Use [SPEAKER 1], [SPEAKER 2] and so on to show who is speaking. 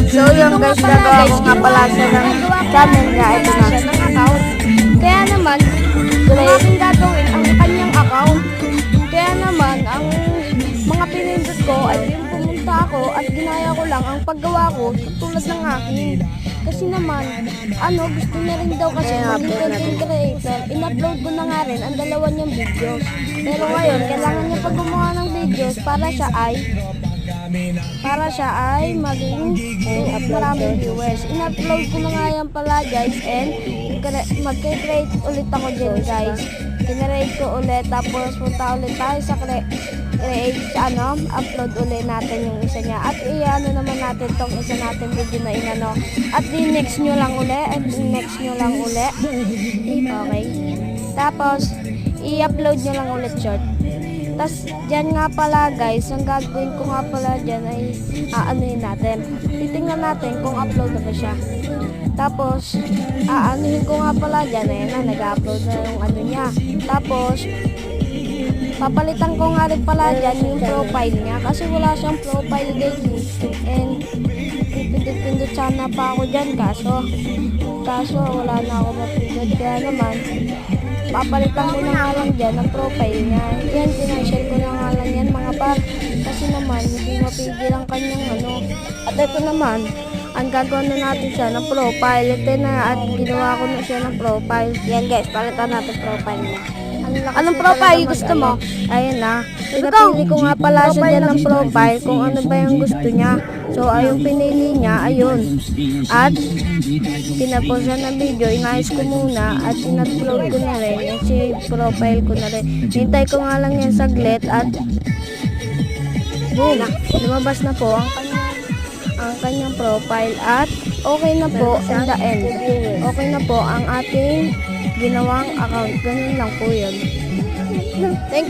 [SPEAKER 1] So yung guys, gagawa ko nga pala siya ng channel niya. Ito na.
[SPEAKER 2] Siya ng account. Kaya naman, ang aking gagawin ang kanyang account. Kaya naman, ang mga pinindot ko ay yung pumunta ako at ginaya ko lang ang paggawa ko tulad ng akin. Kasi naman, gusto niya rin daw kasi maging content creator. In-upload ko na nga rin ang dalawa niyang videos. Pero ngayon, kailangan niya pag gumawa ng videos para siya ay maging maraming viewers. In-upload ko na nga yan pala guys, and mag-create ulit ako dyan guys. Kinreate ko ulit, tapos punta ulit tayo sa upload ulit natin yung isa niya. At naman natin tong isa natin video na inano. At next nyo lang uli. Okay. Tapos, i-upload nyo lang ulit short. Tapos, dyan nga pala guys, ang gagawin ko nga pala dyan ay aanuhin natin. Titingnan natin kung upload na ba siya. Tapos, aanuhin ko nga pala dyan, ayan na, nag-upload na yung ano niya. Tapos, papalitan ko nga rin pala dyan yung profile niya kasi wala siyang profile guys. And, pindot sana pa ako dyan kaso wala na ako mapindot. Kaya naman, papalitan ko na nga lang dyan ang profile niya. Yan, pinansyal ko na nga lang yan mga par. Kasi naman, hindi mapigil ang kanyang At ito naman, ang gagawa na natin siya ng profile. Ito na at ginawa ko na siya ng profile. Yan guys, palitan natin profile niya. Anong profile gusto mo? Ayun na. Pinapili ko nga pala siya dyan ng profile kung ano ba yung gusto niya. So, ayun pinili niya, ayun. At, tinapos siya ng video, inayos ko muna at in-upload ko na rin. Yung si profile ko na rin. Hintay ko nga lang yan saglit at boom! Lumabas na po ang kanyang profile at okay na po in the end. Okay na po ang ating ginawang account. Ganun lang po yun. Thank you.